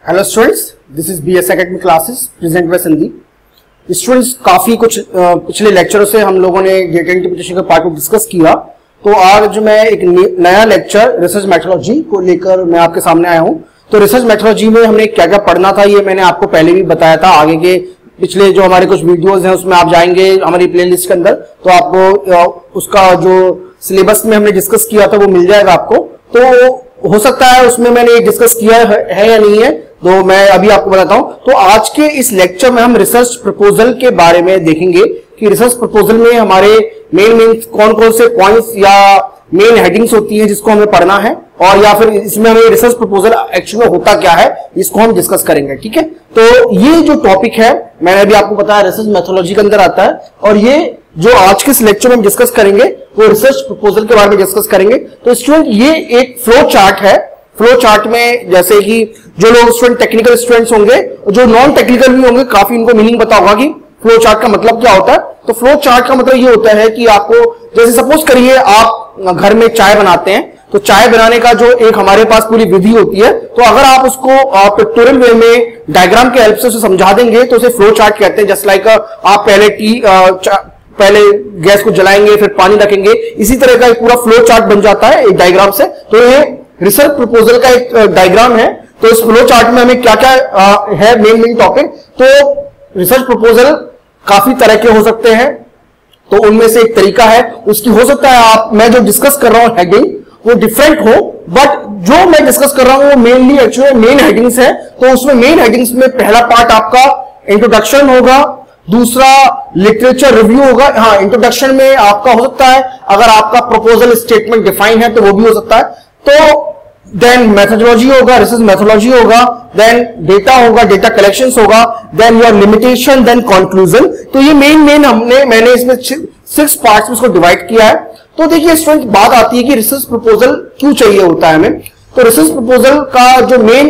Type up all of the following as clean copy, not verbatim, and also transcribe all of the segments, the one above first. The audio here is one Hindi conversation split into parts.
Hello students, this is BS academy classes present by Sandeep. Students, काफी कुछ पिछले लेक्चरों से हम लोगों ने डेटा इंटरप्रिटेशन का पार्ट को डिस्कस किया, तो आज मैं एक नया लेक्चर रिसर्च मेथोडोलॉजी को लेकर मैं आपके सामने आया हूं। तो रिसर्च मेथोडोलॉजी में हमने क्या क्या पढ़ना था ये मैंने आपको पहले भी बताया था। आगे के पिछले जो हमारे कुछ वीडियोस हैं उसमें आप जाएंगे हमारी प्लेलिस्ट के अंदर, तो आपको उसका जो सिलेबस में हमने डिस्कस किया था वो मिल जाएगा आपको। तो हो सकता है उसमें मैंने डिस्कस किया है या नहीं है, तो मैं अभी आपको बताता हूं। तो आज के इस लेक्चर में हम रिसर्च प्रपोजल के बारे में देखेंगे कि रिसर्च प्रपोजल में हमारे मेन कौन कौन से पॉइंट्स या मेन हेडिंग्स होती हैं जिसको हमें पढ़ना है, और या फिर इसमें हमें रिसर्च प्रपोजल एक्चुअली होता क्या है इसको हम डिस्कस करेंगे। ठीक है, तो ये जो टॉपिक है मैंने अभी आपको बताया रिसर्च मेथोडोलॉजी के अंदर आता है, और ये जो आज के इस लेक्चर में हम डिस्कस करेंगे वो रिसर्च प्रपोजल के बारे में डिस्कस करेंगे। तो स्टूडेंट, ये एक फ्लो चार्ट है। फ्लो चार्ट में जैसे कि जो लोग स्टूडेंट टेक्निकल स्टूडेंट्स होंगे, जो नॉन टेक्निकल भी होंगे, काफी इनको मीनिंग पता होगा कि फ्लो चार्ट का मतलब क्या होता है। तो फ्लो चार्ट का मतलब ये होता है कि आपको, जैसे सपोज करिए आप घर में चाय बनाते हैं, तो चाय बनाने का जो एक हमारे पास पूरी विधि होती है, तो अगर आप उसको पिक्टोरियल वे में डायग्राम के हेल्प से उसे समझा देंगे तो उसे फ्लो चार्ट कहते हैं। जस्ट लाइक आप पहले गैस को जलाएंगे, फिर पानी रखेंगे, इसी तरह का एक पूरा फ्लो चार्ट बन जाता है एक डायग्राम से। तो ये रिसर्च प्रपोजल का एक डायग्राम है। तो इस फ्लो चार्ट में हमें क्या क्या है मेन टॉपिक। तो रिसर्च प्रपोजल काफी तरह के हो सकते हैं, तो उनमें से एक तरीका है उसकी, हो सकता है मैं जो डिस्कस कर रहा हूं हेडिंग वो डिफरेंट हो, बट जो मैं डिस्कस कर रहा हूं वो मेनली एक्चुअली मेन हेडिंग्स है। तो उसमें मेन हेडिंग्स में पहला पार्ट आपका इंट्रोडक्शन होगा, दूसरा लिटरेचर रिव्यू होगा। हाँ, इंट्रोडक्शन में आपका हो सकता है अगर आपका प्रपोजल स्टेटमेंट डिफाइन है तो वो भी हो सकता है। तो देन मेथोडोलॉजी होगा, रिसर्च मेथोडोलॉजी होगा, देन डेटा होगा, डेटा कलेक्शंस होगा, then your limitation, then conclusion. तो ये मेन मैंने इसमें 6 पार्ट्स में इसको डिवाइड किया है। तो देखिए स्टूडेंट, बात आती है कि रिसर्च प्रपोजल क्यों चाहिए होता है हमें। तो रिसर्च प्रपोजल का जो मेन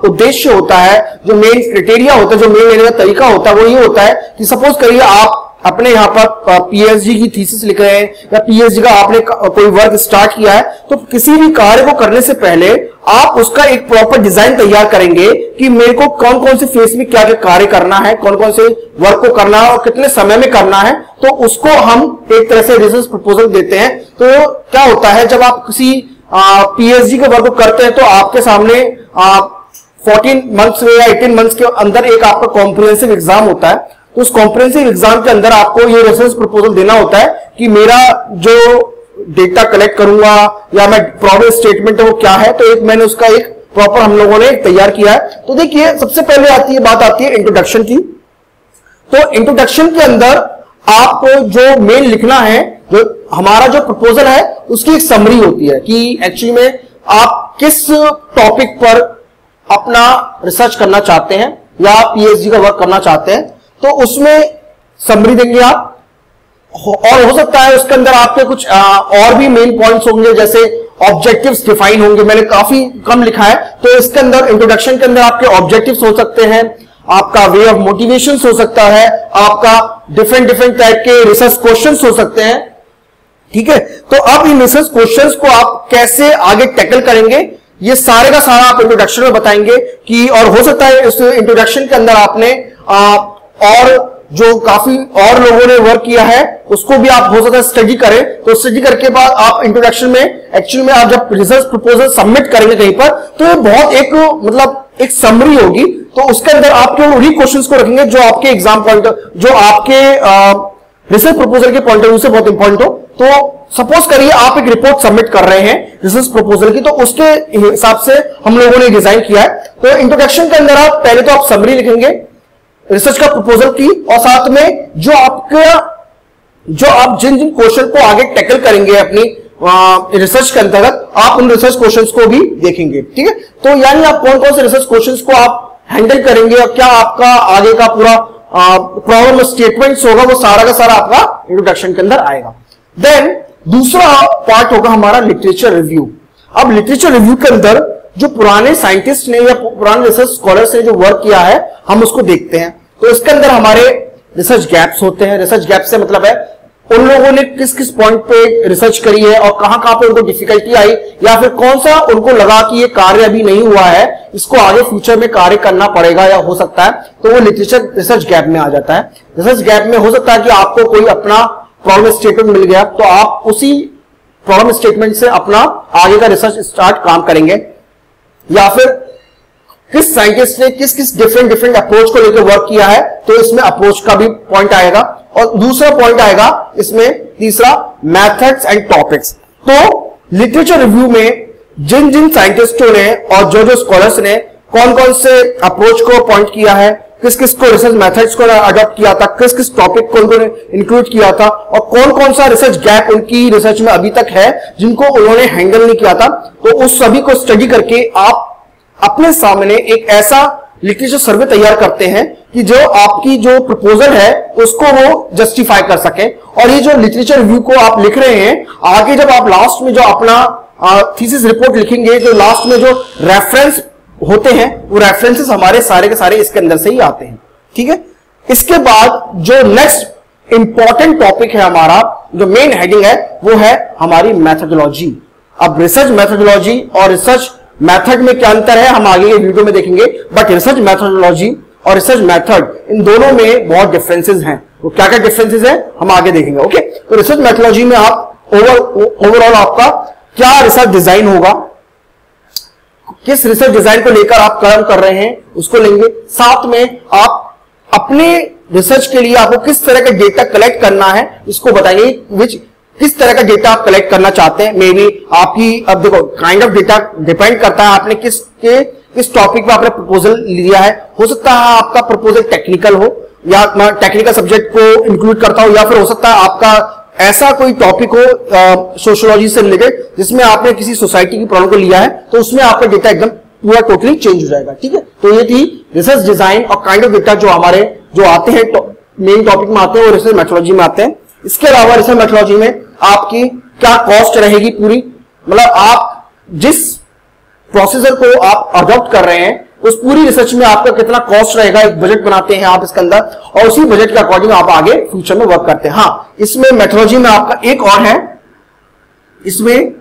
उद्देश्य होता है, जो मेन क्राइटेरिया होता है, जो मेन लेने का तरीका होता है वो ये होता है कि सपोज करिए आप अपने यहां पर पीएचडी की थीसिस लिख रहे हैं या पीएचडी का आपने कोई वर्क स्टार्ट किया है, तो किसी भी कार्य को करने से पहले आप उसका एक प्रॉपर डिजाइन तैयार करेंगे कि मेरे को कौन कौन से फेज में क्या क्या कार्य करना है, कौन कौन से वर्क को करना है और कितने समय में करना है। तो उसको हम एक तरह से रिसर्च प्रपोजल देते हैं। तो क्या होता है, जब आप किसी पीएचडी के वर्क को करते हैं तो आपके सामने 14 मंथ्स या 18 मंथ्स के अंदर एक आपका कॉम्प्रिहेंसिव एग्जाम होता है। तो उस कॉम्प्रिहेंसिव एग्जाम के अंदर आपको ये रिसर्च प्रपोजल देना होता है कि मेरा जो डेटा कलेक्ट करूंगा या मैं प्रॉब्लम स्टेटमेंट है वो क्या है। तो एक मैंने उसका एक प्रॉपर हम लोगों ने तैयार किया है। तो देखिए सबसे पहले बात आती है इंट्रोडक्शन की। तो इंट्रोडक्शन के अंदर आपको जो मेन लिखना है, जो हमारा जो प्रपोजल है उसकी एक समरी होती है कि एक्चुअली में आप किस टॉपिक पर अपना रिसर्च करना चाहते हैं या पीएचडी का वर्क करना चाहते हैं। तो उसमें समरी देंगे आप, और हो सकता है उसके अंदर आपके कुछ और भी मेन पॉइंट्स होंगे, जैसे ऑब्जेक्टिव्स डिफाइन होंगे। मैंने काफी कम लिखा है, तो इसके अंदर इंट्रोडक्शन के अंदर आपके ऑब्जेक्टिव्स हो सकते हैं, आपका वे ऑफ मोटिवेशन हो सकता है, आपका डिफरेंट टाइप के रिसर्च क्वेश्चंस हो सकते हैं। ठीक है, तो अब इन रिसर्च क्वेश्चंस को आप कैसे आगे टैकल करेंगे ये सारे का सारा आप इंट्रोडक्शन में बताएंगे कि, और हो सकता है इस इंट्रोडक्शन के अंदर आपने और जो काफी और लोगों ने वर्क किया है उसको भी आप हो सकता है स्टडी करें। तो स्टडी करके बाद आप इंट्रोडक्शन में एक्चुअली में आप जब रिसर्च प्रपोजल सबमिट करेंगे कहीं पर, तो ये बहुत एक समरी होगी। तो उसके अंदर आप केवल उन्हीं क्वेश्चंस को रखेंगे जो आपके एग्जाम पॉइंट, जो आपके रिसर्च प्रपोजल के पॉइंट ऑफ व्यू से बहुत इंपॉर्टेंट हो। तो सपोज करिए आप एक रिपोर्ट सबमिट कर रहे हैं रिसर्च प्रपोजल की, तो उसके हिसाब से हम लोगों ने डिजाइन किया है। तो इंट्रोडक्शन के अंदर आप पहले तो आप समरी लिखेंगे रिसर्च का प्रपोजल की, और साथ में जो आप जिन क्वेश्चन को आगे टैकल करेंगे अपनी रिसर्च के अंतर्गत, आप उन रिसर्च क्वेश्चंस को भी देखेंगे। ठीक है, तो यानी आप कौन कौन से रिसर्च क्वेश्चंस को आप हैंडल करेंगे और क्या आपका आगे का पूरा प्रॉब्लम स्टेटमेंट्स होगा, वो सारा का सारा आपका इंट्रोडक्शन के अंदर आएगा। देन दूसरा पार्ट होगा हमारा लिटरेचर रिव्यू। अब लिटरेचर रिव्यू के अंदर जो पुराने साइंटिस्ट ने या पुराने रिसर्च स्कॉलर्स ने जो वर्क किया है हम उसको देखते हैं। तो इसके अंदर हमारे रिसर्च गैप्स होते हैं। रिसर्च गैप से मतलब है उन लोगों ने किस किस पॉइंट पे रिसर्च करी है और कहां कहां पे उनको डिफिकल्टी आई, या फिर कौन सा उनको लगा कि ये कार्य अभी नहीं हुआ है, इसको आगे फ्यूचर में कार्य करना पड़ेगा या हो सकता है, तो वो लिटरेचर रिसर्च गैप में आ जाता है। रिसर्च गैप में हो सकता है कि आपको कोई अपना प्रॉब्लम स्टेटमेंट मिल गया, तो आप उसी प्रॉब्लम स्टेटमेंट से अपना आगे का रिसर्च स्टार्ट काम करेंगे, या फिर किस साइंटिस्ट ने किस किस डिफरेंट अप्रोच को लेकर वर्क किया है, तो इसमें अप्रोच का भी पॉइंट आएगा। और दूसरा पॉइंट आएगा इसमें तीसरा, मेथड्स एंड टॉपिक्स। तो लिटरेचर रिव्यू में जिन जिन साइंटिस्टों ने और जो जो स्कॉलर्स ने कौन कौन से अप्रोच को पॉइंट किया है, किस किस को रिसर्च मेथड्स को अडॉप्ट किया था, किस किस टॉपिक को उन्होंने इंक्लूड किया था, और कौन कौन सा रिसर्च गैप उनकी रिसर्च में अभी तक है जिनको उन्होंने हैंडल नहीं किया था, तो उस सभी को स्टडी करके आप अपने सामने एक ऐसा लिटरेचर सर्वे तैयार करते हैं कि जो आपकी जो प्रपोजल है उसको वो जस्टिफाई कर सके। और ये जो लिटरेचर रिव्यू को आप लिख रहे हैं, आगे जब आप लास्ट में जो अपना थीसिस रिपोर्ट लिखेंगे, जो लास्ट में जो रेफरेंस होते हैं, वो रेफरेंसेस हमारे सारे के सारे इसके अंदर से ही आते हैं। ठीक है, इसके बाद जो नेक्स्ट इंपॉर्टेंट टॉपिक है हमारा, जो मेन हेडिंग है, वो है हमारी मैथोडोलॉजी। अब रिसर्च मैथोडोलॉजी और रिसर्च मेथड में क्या अंतर है हम आगे के वीडियो में देखेंगे, बट रिसर्च मैथोडोलॉजी और रिसर्च मेथड इन दोनों में बहुत डिफरेंसेस हैं। वो क्या क्या डिफरेंसेस हैं हम आगे देखेंगे। ओके, तो रिसर्च मैथोडोलॉजी में आप ओवरऑल आपका क्या रिसर्च डिजाइन होगा, किस रिसर्च डिजाइन को लेकर आप काम कर रहे हैं उसको लेंगे, साथ में आप अपने रिसर्च के लिए आपको किस तरह का डेटा कलेक्ट करना है इसको बताएंगे, किस तरह का डेटा आप कलेक्ट करना चाहते हैं। मे बी आपकी, अब देखो, काइंड ऑफ डेटा डिपेंड करता है आपने किस टॉपिक पे आपने प्रपोजल लिया है। हो सकता है आपका प्रपोजल टेक्निकल हो, या टेक्निकल सब्जेक्ट को इंक्लूड करता हो, या फिर हो सकता है आपका ऐसा कोई टॉपिक हो सोशियोलॉजी से रिलेटेड जिसमें आपने किसी सोसाइटी की प्रॉब्लम को लिया है, तो उसमें आपका डेटा एकदम पूरा टोटली चेंज हो जाएगा। ठीक है, तो ये थी रिसर्च डिजाइन और काइंड ऑफ डेटा जो हमारे जो आते हैं मेन टॉपिक में आते हैं, वो रिसर्च मेथोडोलॉजी में आते हैं। इसके अलावा रिसर्च मेथोडोलॉजी में आपकी क्या कॉस्ट रहेगी पूरी, मतलब आप जिस प्रोसीजर को आप अडॉप्ट कर रहे हैं उस पूरी रिसर्च में आपका कितना कॉस्ट रहेगा, एक बजट बनाते हैं आप इसके अंदर, और उसी बजट के अकॉर्डिंग आप आगे फ्यूचर में वर्क करते हैं। हाँ, इसमें मेथोडोलॉजी में आपका एक और है, इसमें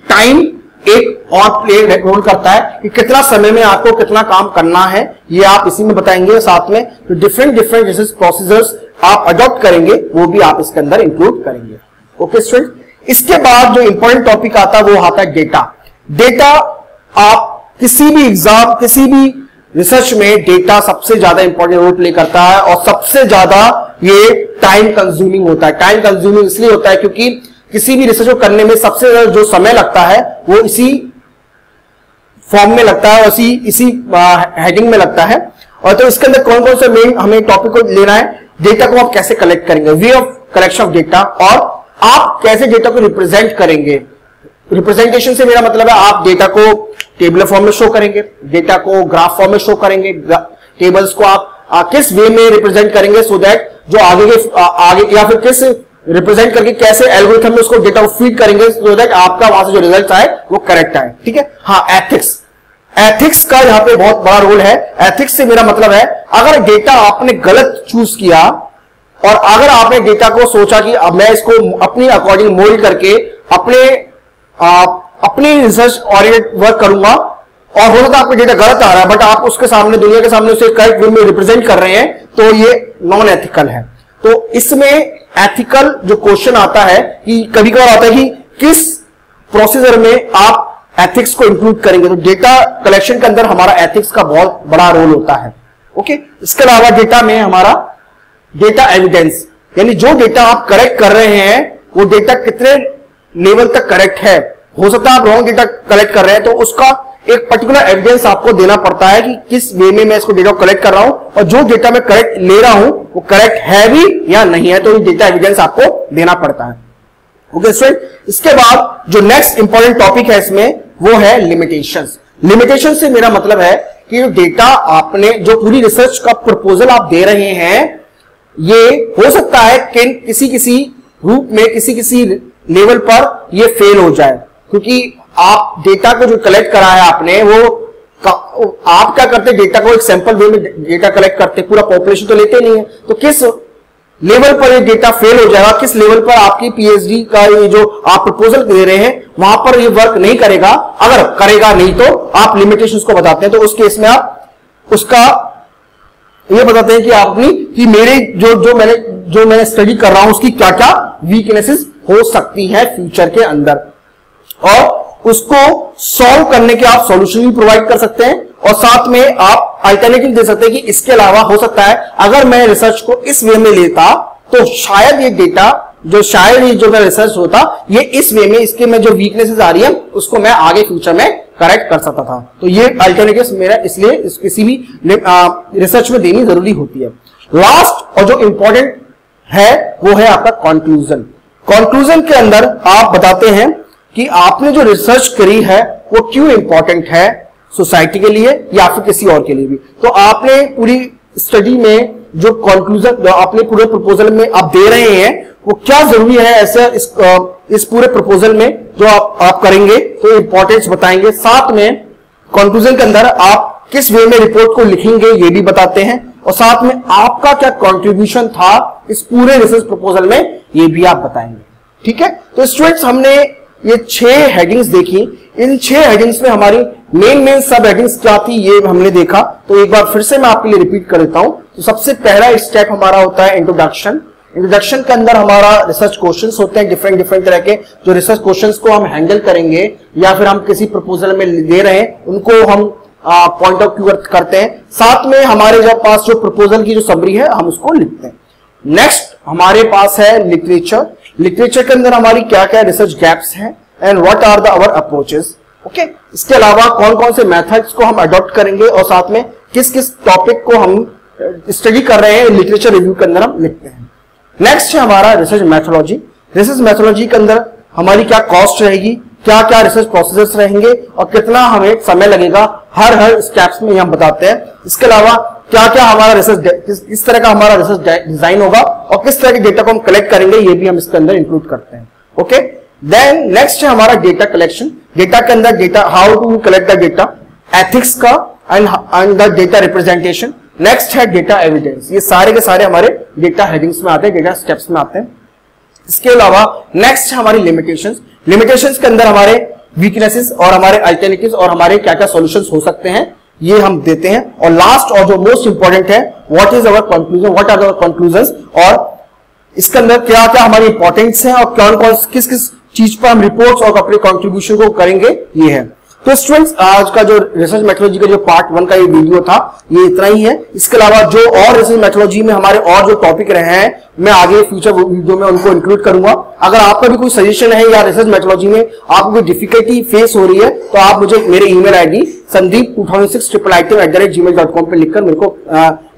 टाइम एक और प्ले रोल करता है कि कितना समय में आपको कितना काम करना है, ये आप इसी में बताएंगे। साथ में जो डिफरेंट रिसर्च प्रोसीजर्स आप अडॉप्ट करेंगे वो भी आप इसके अंदर इंक्लूड करेंगे। ओके स्टूडेंट, इसके बाद जो इंपॉर्टेंट टॉपिक आता है वो आता है डेटा। डेटा, आप किसी भी एग्जाम, किसी भी रिसर्च में डेटा सबसे ज्यादा इंपॉर्टेंट रोल प्ले करता है, और सबसे ज्यादा ये टाइम कंज्यूमिंग होता है। टाइम कंज्यूमिंग इसलिए होता है क्योंकि किसी भी रिसर्च को करने में सबसे ज्यादा जो समय लगता है वो इसी फॉर्म में लगता है, इसी हेडिंग में लगता है। और तो इसके अंदर कौन कौन से मेन हमें टॉपिक को लेना है, डेटा को आप कैसे कलेक्ट करेंगे, way of collection of data, और आप कैसे डेटा को रिप्रेजेंट करेंगे। रिप्रेजेंटेशन से मेरा मतलब है आप डेटा को टेबुलर फॉर्म में शो करेंगे, डेटा को ग्राफ फॉर्म में शो करेंगे, टेबल्स को आप किस वे में रिप्रेजेंट करेंगे, सो दैट जो आगे या फिर किस रिप्रेजेंट करके कैसे एल्गोरिथम में उसको डेटा को फीड करेंगे, सो दैट आपका वहां से जो रिजल्ट आए वो करेक्ट आए। ठीक है, हाँ, एथिक्स का यहाँ पे बहुत बड़ा रोल है। एथिक्स से मेरा मतलब है, अगर डेटा आपने गलत चूज किया और अगर आपने डेटा को सोचा कि अब मैं इसको अपनी अकॉर्डिंग मोल्ड करके अपनी रिसर्च ओरिएंटेड वर्क करूंगा, और हो सकता है आपका डेटा गलत आ रहा है, बट आप उसके सामने, दुनिया के सामने उसे करेक्ट वे में रिप्रेजेंट कर रहे हैं, तो ये नॉन एथिकल है। तो इसमें एथिकल जो क्वेश्चन आता है कि कभी कभार आता है कि किस प्रोसीजर में आप एथिक्स को इंक्लूड करेंगे, तो डेटा कलेक्शन के अंदर हमारा एथिक्स का बहुत बड़ा रोल होता है। ओके, इसके अलावा डेटा में हमारा डेटा एविडेंस, यानी जो डेटा आप कलेक्ट कर रहे हैं वो डेटा कितने लेवल तक करेक्ट है। हो सकता है आप रॉन्ग डेटा कलेक्ट कर रहे हैं, तो उसका एक पर्टिकुलर एविडेंस आपको देना पड़ता है कि किस वे में मैं इसको डेटा कलेक्ट कर रहा हूं, और जो डेटा मैं करेक्ट ले रहा हूं वो करेक्ट है भी या नहीं है, तो ये डेटा एविडेंस आपको देना पड़ता है। ओके स्टूडेंट, इसके बाद जो नेक्स्ट इंपॉर्टेंट टॉपिक है इसमें वो है लिमिटेशंस। लिमिटेशन से मेरा मतलब है कि जो डेटा आपने, जो पूरी रिसर्च का प्रपोजल आप दे रहे हैं, ये हो सकता है कि किसी रूप में किसी लेवल पर ये फेल हो जाए, क्योंकि आप डेटा को जो कलेक्ट करा है आपने, वो आप क्या करते हैं, डेटा को एक सैंपल वे में डेटा कलेक्ट करते, पूरा पॉपुलेशन तो लेते नहीं है, तो किस लेवल पर ये डेटा फेल हो जाएगा, किस लेवल पर आपकी पीएचडी का ये जो आप प्रपोजल दे रहे हैं वहां पर ये वर्क नहीं करेगा, अगर करेगा नहीं तो आप लिमिटेशंस को बताते हैं। तो उस केस में आप उसका ये बताते हैं कि आपने कि मेरे जो मैंने स्टडी कर रहा हूं उसकी क्या क्या वीकनेसेस हो सकती है फ्यूचर के अंदर, और उसको सॉल्व करने के आप सॉल्यूशन भी प्रोवाइड कर सकते हैं, और साथ में आप अल्टरनेटिव दे सकते हैं कि इसके अलावा हो सकता है अगर मैं रिसर्च को इस वे में लेता तो शायद ये डेटा जो मैं रिसर्च होता ये इस वे में, इसके में जो वीकनेसेस आ रही है उसको मैं आगे फ्यूचर में करेक्ट कर सकता था। तो ये अल्टरनेटिव्स मेरा इसलिए किसी भी रिसर्च में देनी जरूरी होती है। लास्ट और जो इंपॉर्टेंट है वो है आपका कंक्लूजन। कंक्लूजन के अंदर आप बताते हैं कि आपने जो रिसर्च करी है वो क्यों इंपॉर्टेंट है सोसाइटी के लिए या फिर किसी और के लिए भी। तो आपने पूरी स्टडी में जो कंक्लूजन जो आपने पूरे प्रपोजल में आप दे रहे हैं वो क्या जरूरी है ऐसे इस पूरे प्रपोजल में जो आप करेंगे, तो इंपॉर्टेंस बताएंगे। साथ में कंक्लूजन के अंदर आप किस वे में रिपोर्ट को लिखेंगे ये भी बताते हैं, और साथ में आपका क्या कंट्रीब्यूशन था इस पूरे रिसर्च प्रपोजल में ये भी आप बताएंगे। ठीक है, तो स्टूडेंट्स हमने ये 6 हेडिंग्स देखी। इन 6 हेडिंग्स में हमारी मेन सब हेडिंग्स क्या थी ये हमने देखा। तो एक बार फिर से मैं आपके लिए रिपीट कर देता हूं। तो सबसे पहला स्टेप हमारा होता है इंट्रोडक्शन। इंट्रोडक्शन के अंदर हमारा रिसर्च क्वेश्चंस होते हैं डिफरेंट तरह के, जो रिसर्च क्वेश्चंस को हम हैंडल करेंगे या फिर हम किसी प्रपोजल में दे रहे हैं उनको हम पॉइंट ऑफ व्यू करते हैं। साथ में हमारे पास जो प्रपोजल की जो समरी है हम उसको लिखते हैं। नेक्स्ट हमारे पास है लिटरेचर। लिटरेचर के अंदर हमारी क्या क्या रिसर्च गैप्स हैं and what are the our approaches. Okay, इसके अलावा कौन कौन से मेथड्स को हम अडॉप्ट करेंगे और साथ में किस किस टॉपिक को हम स्टडी कर रहे हैं लिटरेचर रिव्यू के अंदर हम लिखते हैं। नेक्स्ट है हमारा रिसर्च मैथोलॉजी। रिसर्च मैथोलॉजी के अंदर हमारी क्या कॉस्ट रहेगी, क्या क्या रिसर्च प्रोसेस रहेंगे और कितना हमें समय लगेगा हर स्टेप्स में हम बताते हैं। इसके अलावा क्या क्या हमारा रिसर्च किस तरह का हमारा रिसर्च डिजाइन होगा और किस तरह के डेटा को हम कलेक्ट करेंगे ये भी हम इसके अंदर इंक्लूड करते हैं। ओके, देन नेक्स्ट है हमारा डेटा कलेक्शन। डेटा के अंदर data how to collect the data, ethics का and the data representation. Next है डेटा एविडेंस। ये सारे के सारे हमारे डेटा हेडिंग्स में आते हैं, डेटा स्टेप्स में आते हैं। इसके अलावा नेक्स्ट है हमारी लिमिटेशंस। लिमिटेशंस के अंदर हमारे वीकनेसेस और हमारे अल्टरनेटिव्स और हमारे क्या क्या सॉल्यूशंस हो सकते हैं ये हम देते हैं। और लास्ट और जो मोस्ट इंपॉर्टेंट है what is our conclusion, what are our conclusions, और इसके अंदर क्या क्या हमारी इंपॉर्टेंस है और कौन कौन किस किस चीज पर हम रिपोर्ट्स और अपने कंट्रीब्यूशन को करेंगे ये है। तो स्टूडेंट्स आज का जो रिसर्च मेथोलॉजी का जो पार्ट 1 का ये वीडियो था ये इतना ही है। इसके अलावा जो और रिसर्च मेथोलॉजी में हमारे और जो टॉपिक रहे हैं मैं आगे फ्यूचर वीडियो में उनको इंक्लूड करूंगा। अगर आपका भी कोई सजेशन है या रिसर्च मेथोलॉजी में आपको कोई डिफिकल्टी फेस हो रही है तो आप मुझे मेरे ईमेल आईडी sandeep2006@gmail.com पे लिखकर मेरे को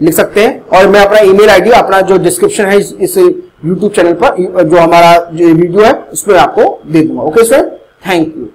लिख सकते हैं, और मैं अपना ईमेल आईडी अपना जो डिस्क्रिप्शन है इस यूट्यूब चैनल पर जो हमारा जो वीडियो है उसमें आपको दे दूंगा। Okay sir, thank you.